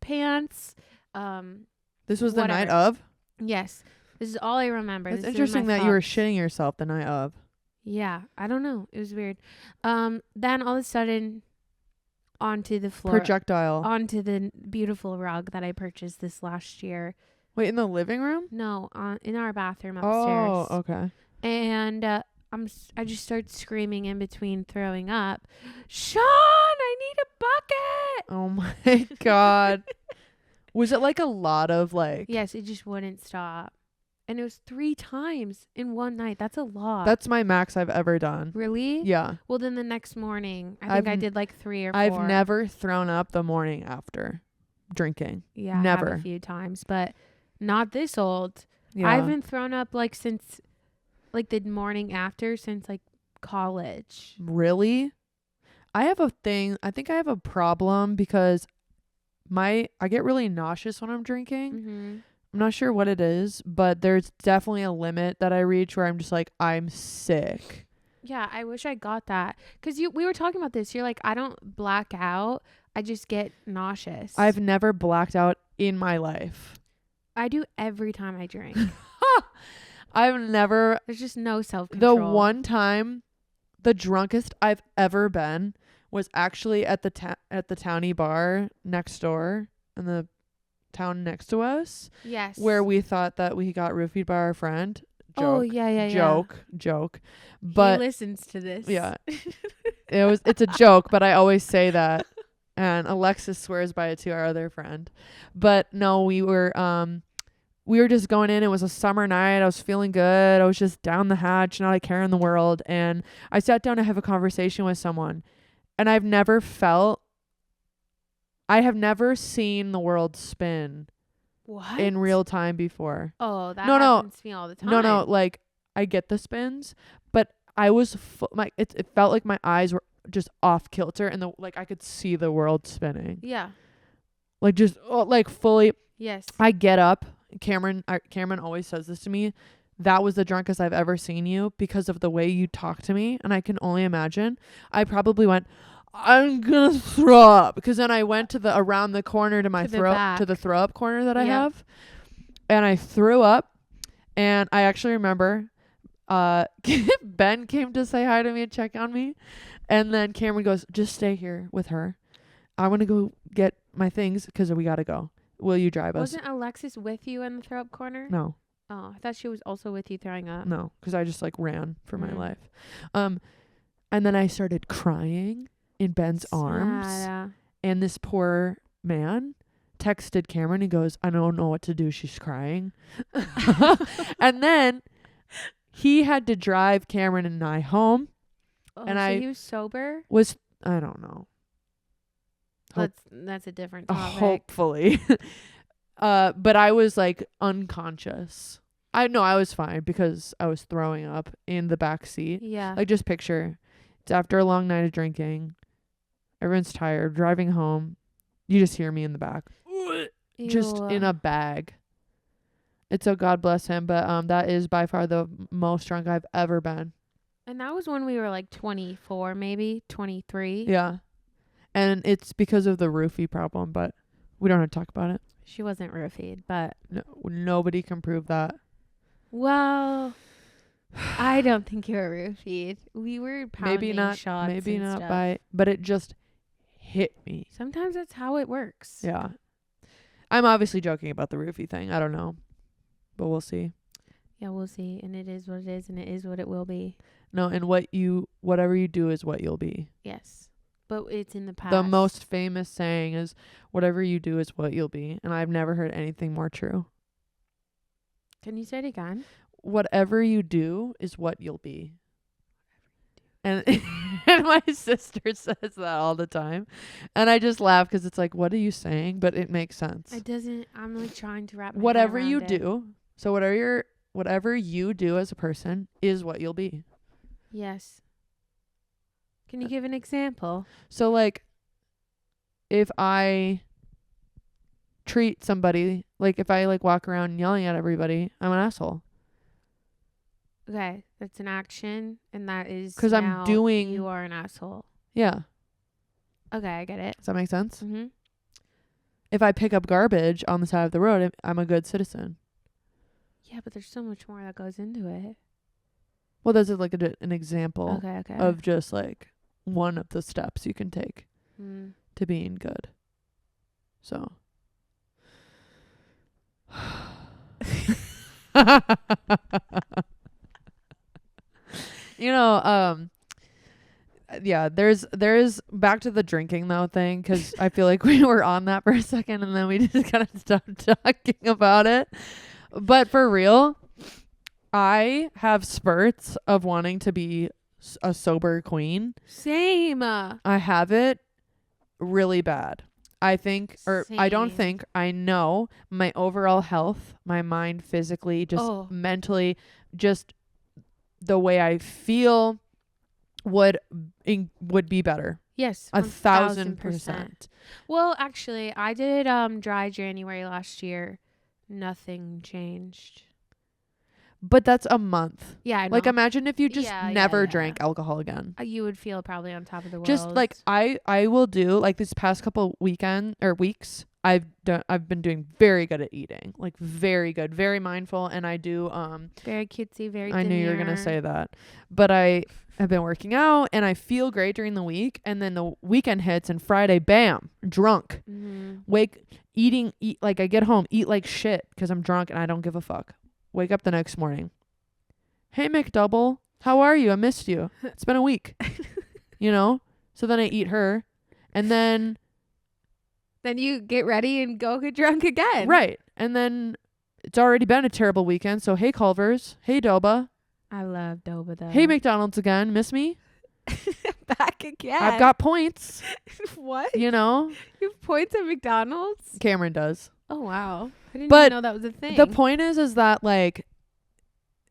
pants. This was the night of? Yes. This is all I remember. It's interesting that you were shitting yourself the night of. Yeah. I don't know. It was weird. Then all of a sudden onto the floor. Projectile. Onto the beautiful rug that I purchased this last year. Wait, in the living room? No, in our bathroom upstairs. Oh, okay. And I just started screaming in between throwing up. Sean, I need a bucket. Oh my God. Was it like a lot of like... Yes, it just wouldn't stop. And it was 3 times in one night. That's a lot. That's my max I've ever done. Really? Yeah. Well, then the next morning, I think I did like 3 or 4. I've never thrown up the morning after drinking. Yeah, never. I have a few times, but not this old. Yeah. I haven't thrown up like since like the morning after since like college. Really? I have a thing. I think I have a problem because I get really nauseous when I'm drinking. Mm-hmm. I'm not sure what it is, but there's definitely a limit that I reach where I'm just like, I'm sick. Yeah, I wish I got that. Because we were talking about this. You're like, I don't black out. I just get nauseous. I've never blacked out in my life. I do every time I drink. I've never. There's just no self-control. The one time, the drunkest I've ever been was actually at the townie bar next door in the town next to us. Yes. Where we thought that we got roofied by our friend. Joke. Oh yeah. Joke. But he listens to this. Yeah. It's a joke, but I always say that. And Alexis swears by it to our other friend. But no, we were just going in. It was a summer night. I was feeling good. I was just down the hatch, not a care in the world. And I sat down to have a conversation with someone. And I have never seen the world spin in real time before. Oh, that happens to me all the time. No, like I get the spins, but I was it felt like my eyes were just off kilter and I could see the world spinning. Yeah. Like just like fully. Yes. I get up. Cameron always says this to me. That was the drunkest I've ever seen you because of the way you talk to me. And I can only imagine. I probably went, I'm going to throw up. Because then I went to around the corner to my throat, to the throw up corner that I have. And I threw up. And I actually remember Ben came to say hi to me and check on me. And then Cameron goes, just stay here with her. I want to go get my things because we got to go. Will you drive us? Wasn't Alexis with you in the throw up corner? No. Oh, I thought she was also with you throwing up. No, because I just ran for my life. And then I started crying in Ben's arms. And this poor man texted Cameron and goes, I don't know what to do. She's crying. And then he had to drive Cameron and I home. Oh, so he was sober? I don't know. That's a different topic. Hopefully. But I was like unconscious. I was fine because I was throwing up in the back seat. Yeah. Like, just picture, it's after a long night of drinking. Everyone's tired, driving home. You just hear me in the back. Just in a bag. It's so God bless him, but that is by far the most drunk I've ever been. And that was when we were like 24, maybe 23. Yeah. And it's because of the roofie problem, but we don't have to talk about it. She wasn't roofied, but No, nobody can prove that. Well, I don't think you were roofied. We were pounding shots. Maybe and not stuff. by, but it just hit me. Sometimes that's how it works. Yeah. I'm obviously joking about the roofie thing. I don't know, but we'll see. Yeah, we'll see. And it is what it is, and it is what it will be. No, and whatever you do is what you'll be. Yes. But it's in the past. The most famous saying is, whatever you do is what you'll be. And I've never heard anything more true. Can you say it again? Whatever you do is what you'll be. And and my sister says that all the time. And I just laugh because it's like, what are you saying? But it makes sense. I'm like trying to wrap my Whatever head around you it. do. So whatever you do as a person is what you'll be. Yes. Can you give an example? So, like, if I treat somebody, like, if I, like, walk around yelling at everybody, I'm an asshole. Okay, that's an action, and that is 'Cause I'm doing... You are an asshole. Yeah. Okay, I get it. Does that make sense? Mm-hmm. If I pick up garbage on the side of the road, I'm a good citizen. Yeah, but there's so much more that goes into it. Well, there's, like, an example Okay. of just, like, one of the steps you can take Mm. to being good. So. You know, yeah, there's back to the drinking though thing, because I feel like we were on that for a second and then we just kind of stopped talking about it. But for real, I have spurts of wanting to be a sober queen. Same. I have it really bad. I think, or I don't Same. think, I know my overall health, my mind physically, just mentally, just the way I feel would be better. Yes, 1,000%. Well, actually, I did dry January last year. Nothing changed. But that's a month. Yeah, I know. Like, imagine if you just never drank alcohol again. You would feel probably on top of the world. Just like I will do, like, this past couple weeks, I've been doing very good at eating, like very good, very mindful, and I do very cutesy, very. I knew you were gonna say that, but I have been working out and I feel great during the week, and then the weekend hits and Friday, bam, drunk. Mm-hmm. Eat like I get home, eat like shit because I'm drunk and I don't give a fuck. Wake up the next morning. Hey, McDouble, how are you? I missed you. It's been a week. You know? So then I eat her. And then you get ready and go get drunk again. Right. And then it's already been a terrible weekend. So, hey, Culver's. Hey, Doba. I love Doba, though. Hey, McDonald's again. Miss me? Back again. I've got points. What? You know? You have points at McDonald's? Cameron does. Oh, wow. I didn't even know that was a thing. The point is that, like,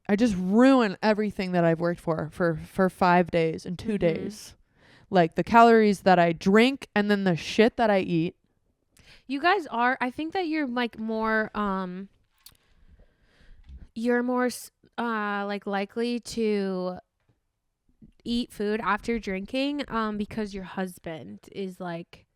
I just ruin everything that I've worked for 5 days and 2 days. Like, the calories that I drink and then the shit that I eat. You guys are, I think that you're, like, more, like, likely to eat food after drinking, because your husband is, like,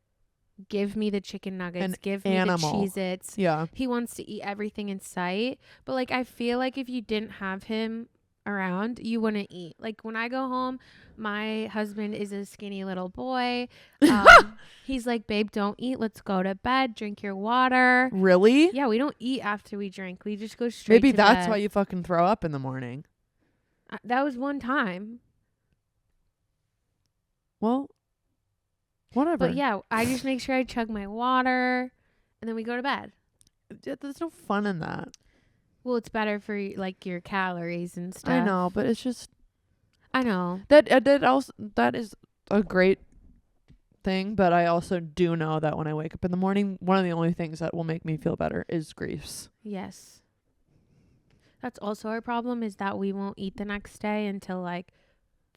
give me the chicken nuggets, give me the Cheez-Its. Yeah. He wants to eat everything in sight. But, like, I feel like if you didn't have him around, you wouldn't eat. Like, when I go home, my husband is a skinny little boy. He's like, babe, don't eat. Let's go to bed. Drink your water. Really? Yeah, we don't eat after we drink. We just go straight to bed. Maybe that's why you fucking throw up in the morning. That was one time. Well, whatever. But yeah, I just make sure I chug my water and then we go to bed. There's no fun in that. Well, it's better for, like, your calories and stuff. I know, but it's just... I know. That is a great thing, but I also do know that when I wake up in the morning, one of the only things that will make me feel better is griefs. Yes. That's also our problem, is that we won't eat the next day until like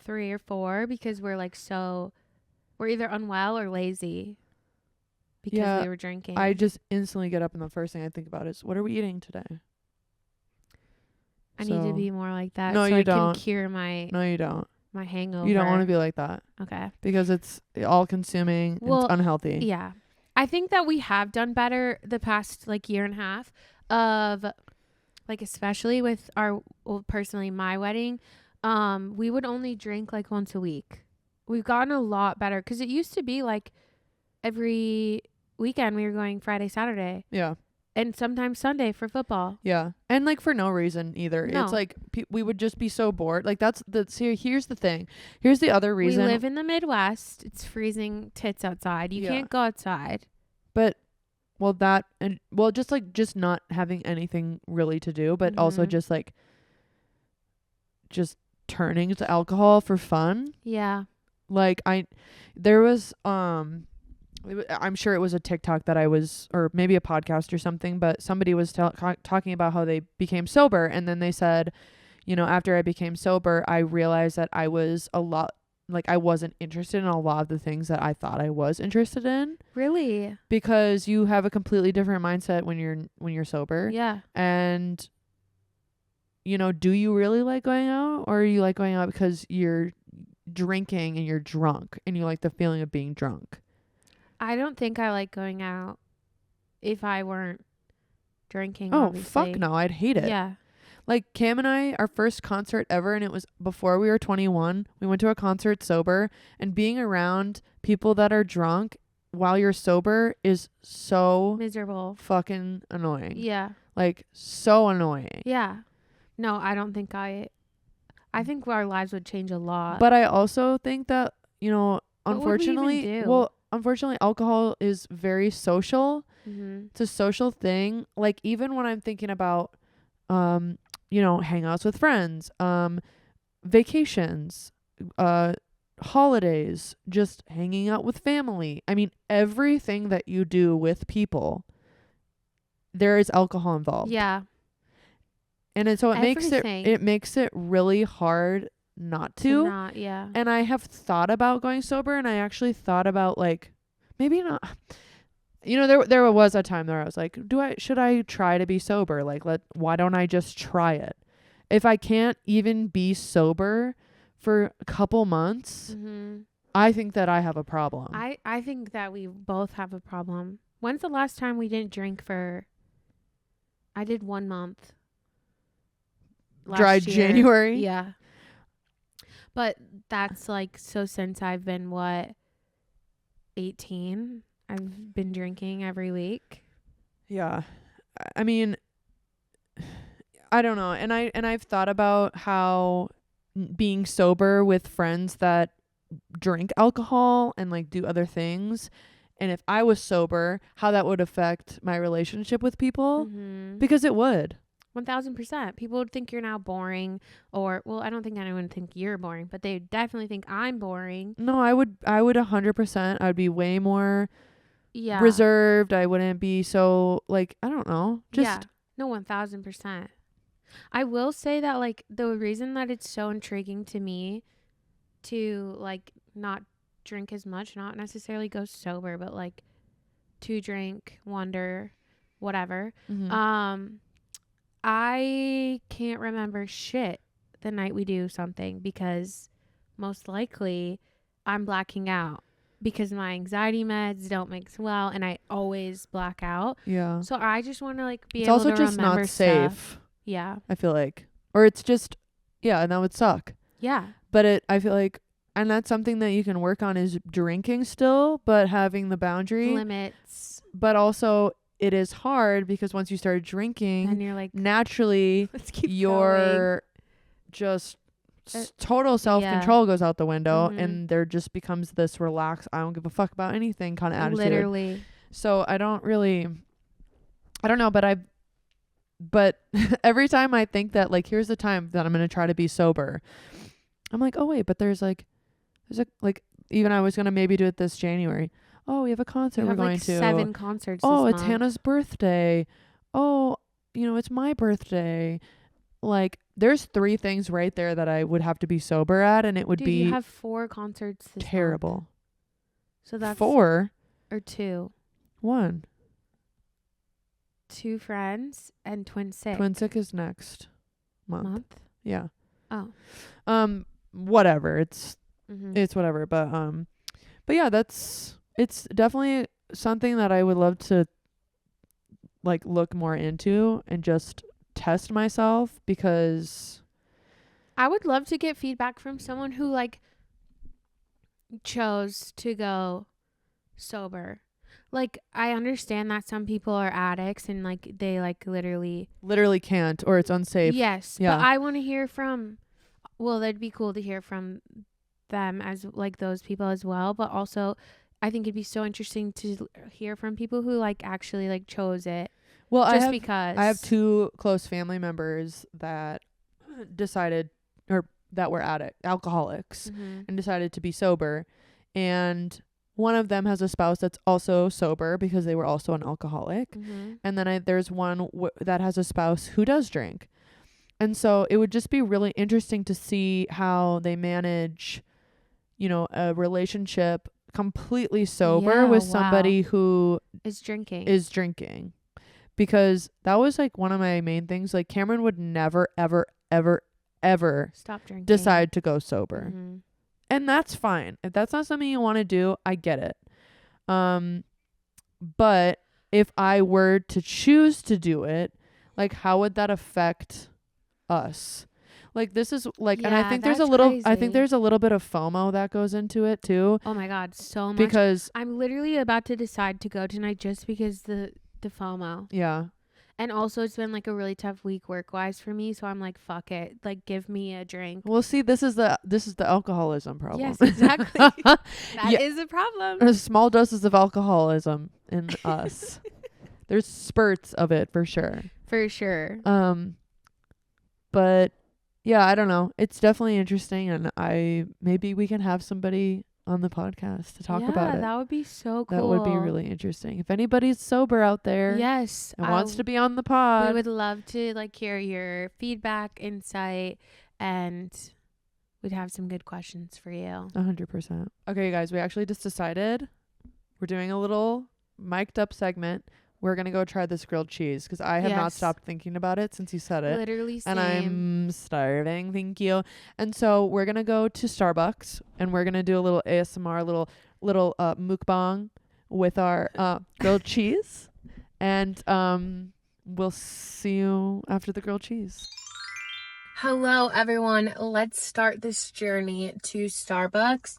3 or 4 because we're like we're either unwell or lazy because we were drinking. I just instantly get up and the first thing I think about is, what are we eating today? I need to be more like that. No, so you I don't. can cure my No, you don't. My hangover. You don't want to be like that. Okay. Because it's all consuming. It's unhealthy. Yeah. I think that we have done better the past like year and a half of like, especially with personally my wedding, we would only drink like once a week. We've gotten a lot better because it used to be like every weekend we were going Friday, Saturday. Yeah. And sometimes Sunday for football. Yeah. And like for no reason either. No. It's like we would just be so bored. Like here's the thing. Here's the other reason. We live in the Midwest. It's freezing tits outside. You can't go outside. But just not having anything really to do, but also just turning to alcohol for fun. Yeah. Like there was I'm sure it was a TikTok that I was, or maybe a podcast or something, but somebody was talking about how they became sober. And then they said, after I became sober, I realized that I was I wasn't interested in a lot of the things that I thought I was interested in. Really? Because you have a completely different mindset when you're sober. Yeah. And, do you really like going out, or you like going out because you're drinking and you're drunk and you like the feeling of being drunk? I don't think I like going out if I weren't drinking. Oh, obviously. Fuck no. I'd hate it. Yeah. Like Cam and I, our first concert ever, and it was before we were 21. We went to a concert sober, and being around people that are drunk while you're sober is so miserable, fucking annoying. Yeah. Like so annoying. Yeah. No, I don't think I think our lives would change a lot. But I also think that, unfortunately, alcohol is very social. Mm-hmm. It's a social thing. Like even when I'm thinking about, hangouts with friends, vacations, holidays, just hanging out with family. I mean, everything that you do with people, there is alcohol involved. Yeah. And so it makes it really hard not to. Yeah. And I have thought about going sober, and I actually thought about maybe not. There was a time there I was like, should I try to be sober? Like, why don't I just try it? If I can't even be sober for a couple months, I think that I have a problem. I think that we both have a problem. When's the last time we didn't drink for? I did 1 month. Dry January? Yeah. But that's so since I've been 18, I've been drinking every week. Yeah. I mean, I don't know. And I've thought about how being sober with friends that drink alcohol and do other things, and if I was sober, how that would affect my relationship with people, because it would. 1000%. People would think you're now boring, or I don't think anyone would think you're boring, but they definitely think I'm boring. No, I would 100%. I would be way more reserved. I wouldn't be so I don't know. No, 1000%. I will say that the reason that it's so intriguing to me to not drink as much, not necessarily go sober, but to drink, wonder, whatever. I can't remember shit the night we do something, because most likely I'm blacking out because my anxiety meds don't mix well, and I always black out. Yeah. So I just want to be it's able also to just remember not safe. Stuff. Yeah. I feel or it's just, and that would suck. Yeah. But I feel and that's something that you can work on, is drinking still, but having the boundary limits. But also, it is hard because once you start drinking, and you're naturally your just total self-control goes out the window, and there just becomes this relaxed, I don't give a fuck about anything kind of attitude. Literally. So I don't know, but every time I think that here's the time that I'm going to try to be sober, I'm like, oh wait, but there's even I was going to maybe do it this January. Oh, we have a concert we're going to. 7 concerts Oh, this it's month. Hannah's birthday. Oh, it's my birthday. Like, there's 3 things right there that I would have to be sober at, and it would be you have 4 concerts this terrible. month. So that's 4 or 2. 1. 2 friends and Twin Sick. Twin Sick is next month. Yeah. Oh. Whatever. It's Mm-hmm. it's whatever. But yeah, it's definitely something that I would love to like look more into and just test myself, because I would love to get feedback from someone who like chose to go sober. Like, I understand that some people are addicts and like they like literally can't, or it's unsafe. Yes. Yeah. But I want to hear from, well, that'd be cool to hear from them as like those people as well. But also I think it'd be so interesting to hear from people who like actually like chose it. Well, because I have 2 close family members that decided, or that were alcoholics, mm-hmm. and decided to be sober, and one of them has a spouse that's also sober because they were also an alcoholic. Mm-hmm. And then there's one that has a spouse who does drink. And so it would just be really interesting to see how they manage, a relationship completely sober with somebody who is drinking. Because that was like one of my main things. Like, Cameron would never, ever, ever, ever stop drinking, decide to go sober. Mm-hmm. And that's fine. If that's not something you want to do, I get it. But if I were to choose to do it, like, how would that affect us? Like, this is like, and I think there's a little bit of FOMO that goes into it too. Oh my God, so much. Because I'm literally about to decide to go tonight just because the FOMO. Yeah. And also, it's been like a really tough week work-wise for me, so I'm like, fuck it, like, give me a drink. Well, see, this is the alcoholism problem. Yes, exactly. That is a problem. There's small doses of alcoholism in us. There's spurts of it for sure. For sure. But yeah, I don't know. It's definitely interesting, and maybe we can have somebody on the podcast to talk about it. That would be so cool. That would be really interesting. If anybody's sober out there, yes, and wants to be on the pod, we would love to like hear your feedback, insight, and we'd have some good questions for you. 100%. Okay, guys, we actually just decided we're doing a little mic'd up segment. We're going to go try this grilled cheese because I have not stopped thinking about it since you said it. Literally same. And I'm starving. Thank you. And so we're going to go to Starbucks and we're going to do a little ASMR, little mukbang with our grilled cheese. And we'll see you after the grilled cheese. Hello, everyone. Let's start this journey to Starbucks.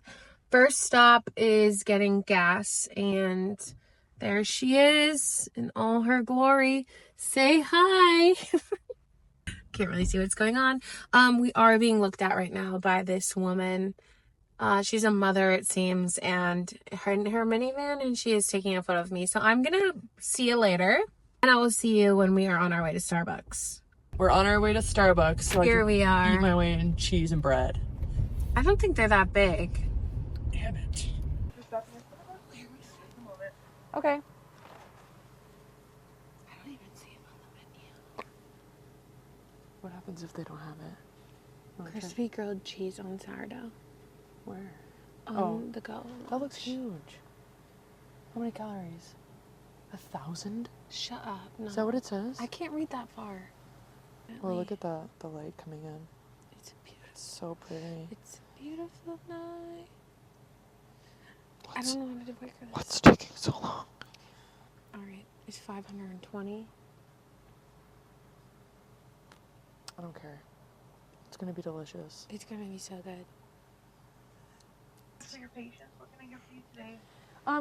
First stop is getting gas, and there she is in all her glory. Say hi. Can't really see what's going on. We are being looked at right now by this woman. She's a mother, it seems, and her minivan, and she is taking a photo of me. So I'm gonna see you later, and I will see you when we are on our way to Starbucks. We're on our way to Starbucks. So Here we are. Eat my way in cheese and bread. I don't think they're that big. Damn it. Okay. I don't even see it on the menu. What happens if they don't have it? Crispy grilled cheese on sourdough. Where? On the go. That looks huge. How many calories? 1,000? Shut up. No. Is that what it says? I can't read that far. Well, look at the light coming in. It's beautiful. It's so pretty. It's a beautiful night. I don't know how to wait for this. What's taking so long? Alright, it's 520. I don't care. It's gonna be delicious. It's gonna be so good. For your patience, what can I get for you today?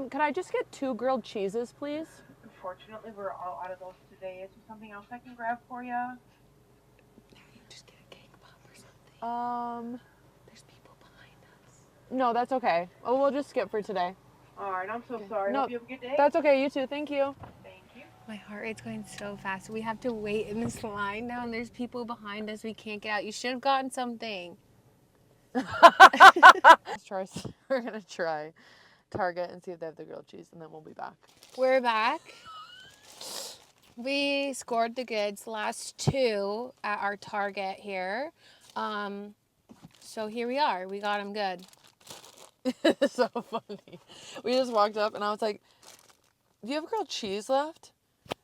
Could I just get 2 grilled cheeses, please? Unfortunately, we're all out of those today. Is there something else I can grab for you? Just get a cake pop or something. There's people behind us. No, that's okay. Oh, we'll just skip for today. All right, I'm so sorry. No, Hope you have a good day. That's okay. You too. Thank you. Thank you. My heart rate's going so fast. We have to wait in this line now, and there's people behind us. We can't get out. You should have gotten something. We're gonna try Target and see if they have the grilled cheese, and then we'll be back. We're back. We scored the goods last 2 at our Target here. So here we are. We got them good. It's so funny. We just walked up and I was like, do you have grilled cheese left?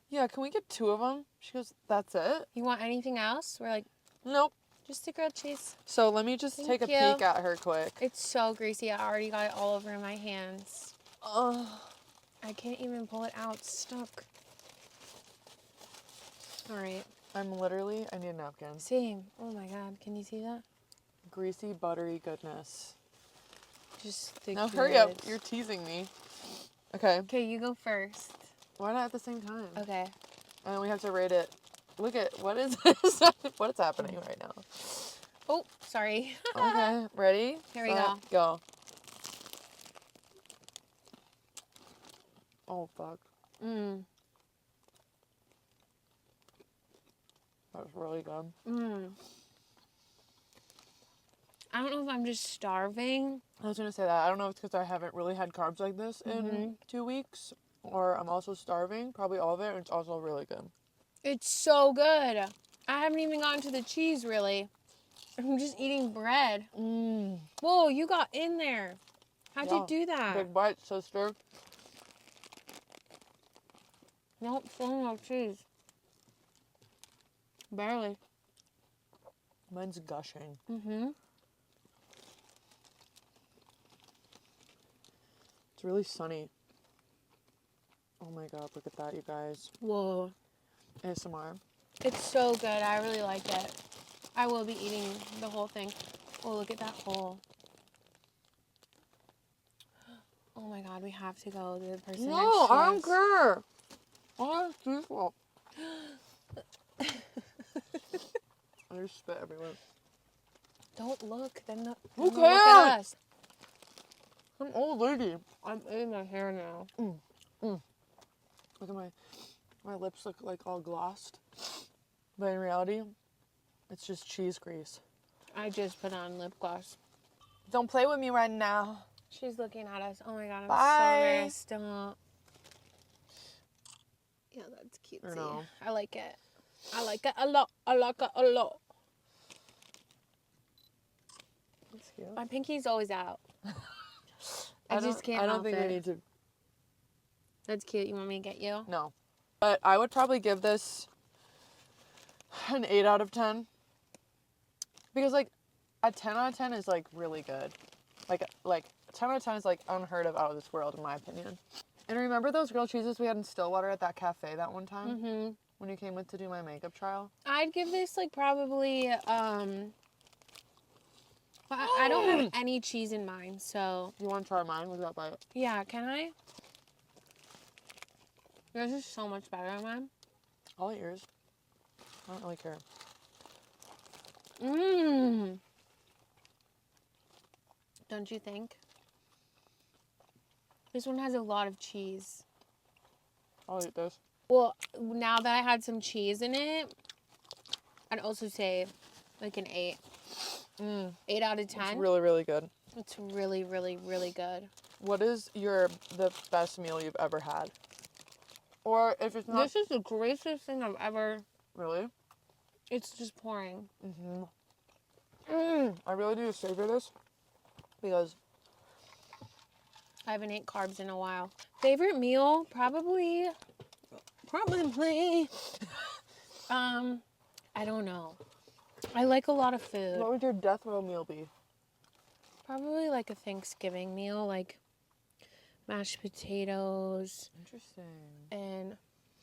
Yeah, can we get 2 of them? She goes, that's it? You want anything else? We're like, nope. Just the grilled cheese. So let me just take a peek at her quick. It's so greasy. I already got it all over my hands. I can't even pull it out. It's stuck. All right. I need a napkin. Same. Oh my God. Can you see that? Greasy, buttery goodness. Just the Now hurry up. You're teasing me. Okay. Okay, you go first. Why not at the same time? Okay. And then we have to rate it. Look at, what is this? What is happening right now? Oh, sorry. Okay, ready? Here we go. Go. Oh, fuck. Mmm. That was really good. Mmm. I don't know if I'm just starving. I was going to say that. I don't know if it's because I haven't really had carbs like this in 2 weeks, or I'm also starving. Probably all of it, and it's also really good. It's so good. I haven't even gotten to the cheese, really. I'm just eating bread. Mmm. Whoa, you got in there. How'd you do that? Big bite, sister. Nope, still no cheese. Barely. Mine's gushing. Mm-hmm. It's really sunny. Oh my God, look at that, you guys. Whoa. ASMR. It's so good. I really like it. I will be eating the whole thing. Oh, look at that hole. Oh my God, we have to go to the person next to us. No, I don't care. Oh, that's beautiful. I just spit everywhere. Don't look. Then Who look cares? at us. I'm an old lady. I'm in my hair now. Look at my lips look like all glossed. But in reality, it's just cheese grease. I just put on lip gloss. Don't play with me right now. She's looking at us. Oh my God, I'm Bye. so nervous. Don't. Yeah, that's cutesy. No. I like it. I like it a lot. I like it a lot. That's cute. My pinky's always out. I just can't I don't help think it. we need to. That's cute. You want me to get you? No. But I would probably give this an 8 out of 10. Because, like, a 10 out of 10 is, like, really good. Like 10 out of 10 is, like, unheard of, out of this world, in my opinion. And remember those grilled cheeses we had in Stillwater at that cafe that one time? Mm-hmm. When you came with to do my makeup trial? I'd give this, like, probably, I don't have any cheese in mine, so. You want to try mine? Look at that bite. Yeah, can I? Yours is so much better than mine. I'll eat yours. I don't really care. Mmm. Don't you think? This one has a lot of cheese. I'll eat this. Well, now that I had some cheese in it, I'd also say like an 8. 8 out of 10. It's really, really good. It's really, really, really good. What is the best meal you've ever had? Or if it's not... This is the greasiest thing I've ever... Really? It's just pouring. I really need to savor this because I haven't ate carbs in a while. Favorite meal? Probably. I don't know. I like a lot of food. what would your death row meal be? Probably like a Thanksgiving meal, like mashed potatoes. Interesting. And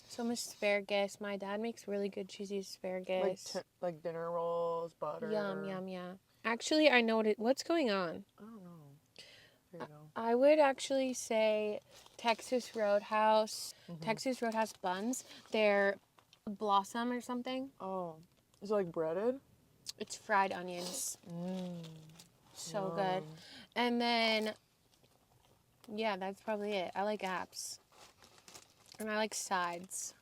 some asparagus. My dad makes really good cheesy asparagus. Like dinner rolls, butter. Yum, yum, yum. Actually, I know what's going on. I don't know. There you go. I would actually say Texas Roadhouse. Texas Roadhouse buns. They're blossom or something. Oh. Is it like breaded? It's fried onions. So good. And then, yeah, that's probably it. I like apps. And I like sides.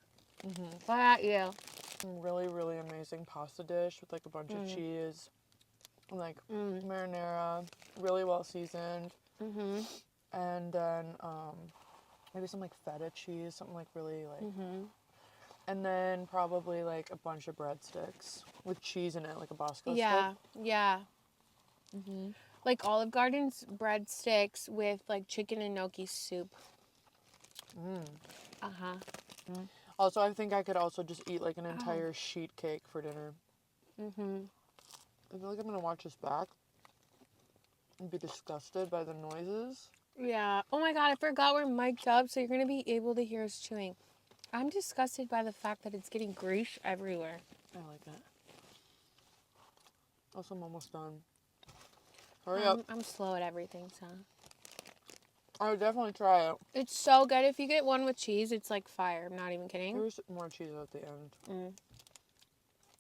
What about you? Really, really amazing pasta dish with like a bunch of cheese. like marinara, really well seasoned. And then maybe some like feta cheese, something like really like. And then probably like a bunch of breadsticks with cheese in it, like a Bosco stick. Yeah. Like Olive Garden's breadsticks with like chicken and gnocchi soup. Also, I think I could also just eat like an entire sheet cake for dinner. I feel like I'm gonna watch this back and be disgusted by the noises. Yeah. Oh my god, I forgot we're mic'd up, so you're gonna be able to hear us chewing. I'm disgusted by the fact that it's getting grease everywhere. I like that. Also, I'm almost done. Hurry up. I'm slow at everything, so. I would definitely try it. It's so good. If you get one with cheese, it's like fire. I'm not even kidding. There's more cheese at the end.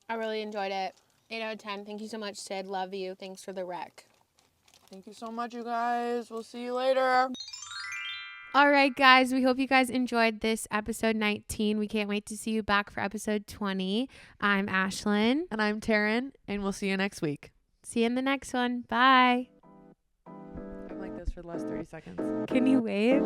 I really enjoyed it. 8 out of 10. Thank you so much, Sid. Love you. Thanks for the rec. Thank you so much, you guys. We'll see you later. All right, guys. We hope you guys enjoyed this episode 19. We can't wait to see you back for episode 20. I'm Ashlyn. And I'm Taryn. And we'll see you next week. See you in the next one. Bye. I'm like this for the last 30 seconds. Can you wave?